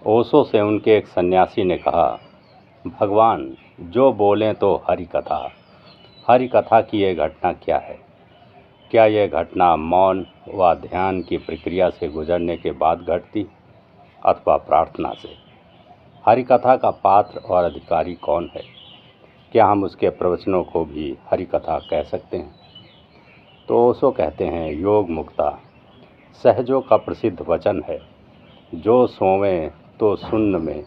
ओशो से उनके एक सन्यासी ने कहा, भगवान जो बोलें तो हरि कथा की ये घटना क्या है? क्या यह घटना मौन व ध्यान की प्रक्रिया से गुजरने के बाद घटती अथवा प्रार्थना से? हरि कथा का पात्र और अधिकारी कौन है? क्या हम उसके प्रवचनों को भी हरि कथा कह सकते हैं? तो ओशो कहते हैं, योग मुक्ता सहजों का प्रसिद्ध वचन है, जो सोवें तो सुन्न में,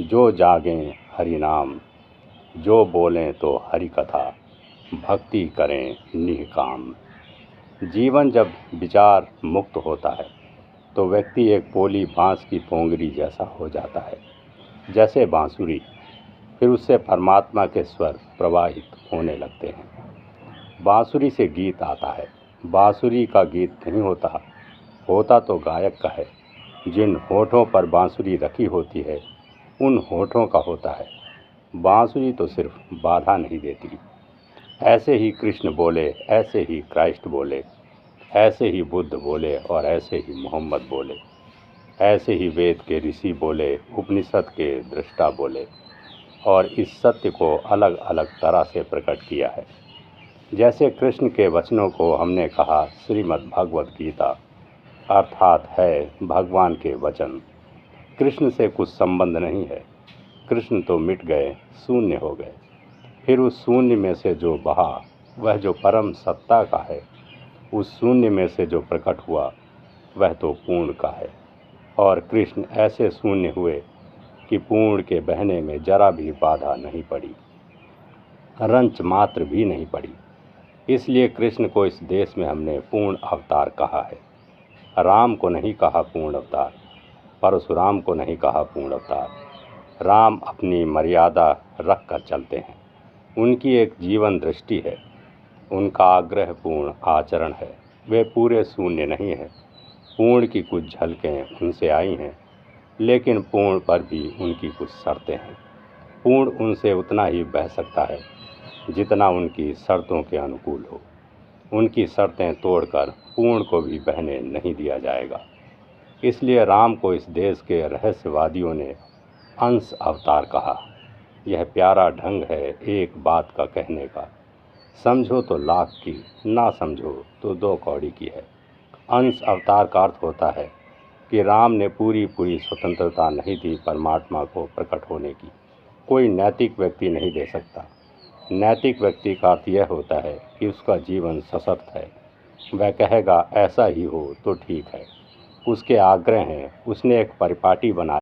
जो जागें हरि नाम, जो बोलें तो हरि कथा, भक्ति करें निष्काम। जीवन जब विचार मुक्त होता है तो व्यक्ति एक पोली बांस की पोंगरी जैसा हो जाता है, जैसे बांसुरी। फिर उससे परमात्मा के स्वर प्रवाहित होने लगते हैं। बांसुरी से गीत आता है। बांसुरी का गीत नहीं होता तो गायक का है। जिन होठों पर बांसुरी रखी होती है उन होठों का होता है। बांसुरी तो सिर्फ बाधा नहीं देती। ऐसे ही कृष्ण बोले, ऐसे ही क्राइस्ट बोले, ऐसे ही बुद्ध बोले और ऐसे ही मोहम्मद बोले, ऐसे ही वेद के ऋषि बोले, उपनिषद के दृष्टा बोले और इस सत्य को अलग अलग तरह से प्रकट किया है। जैसे कृष्ण के वचनों को हमने कहा श्रीमद् भगवत गीता, अर्थात है भगवान के वचन। कृष्ण से कुछ संबंध नहीं है। कृष्ण तो मिट गए, शून्य हो गए। फिर उस शून्य में से जो बहा, वह जो परम सत्ता का है, उस शून्य में से जो प्रकट हुआ वह तो पूर्ण का है। और कृष्ण ऐसे शून्य हुए कि पूर्ण के बहने में जरा भी बाधा नहीं पड़ी, रंच मात्र भी नहीं पड़ी। इसलिए कृष्ण को इस देश में हमने पूर्ण अवतार कहा है। राम को नहीं कहा पूर्ण अवतार, परशुराम को नहीं कहा पूर्ण अवतार। राम अपनी मर्यादा रख कर चलते हैं। उनकी एक जीवन दृष्टि है, उनका आग्रह पूर्ण आचरण है। वे पूरे शून्य नहीं है। पूर्ण की कुछ झलकें उनसे आई हैं, लेकिन पूर्ण पर भी उनकी कुछ शर्तें हैं। पूर्ण उनसे उतना ही बह सकता है जितना उनकी शर्तों के अनुकूल हो। उनकी शर्तें तोड़कर पूर्ण को भी बहने नहीं दिया जाएगा। इसलिए राम को इस देश के रहस्यवादियों ने अंश अवतार कहा। यह प्यारा ढंग है एक बात का कहने का, समझो तो लाख की, ना समझो तो 2 कौड़ी की है। अंश अवतार का अर्थ होता है कि राम ने पूरी स्वतंत्रता नहीं दी परमात्मा को प्रकट होने की। कोई नैतिक व्यक्ति नहीं दे सकता। नैतिक व्यक्ति का अर्थ यह होता है कि उसका जीवन सशक्त है। वह कहेगा ऐसा ही हो तो ठीक है। उसके आग्रह हैं। उसने एक परिपाटी बनाई।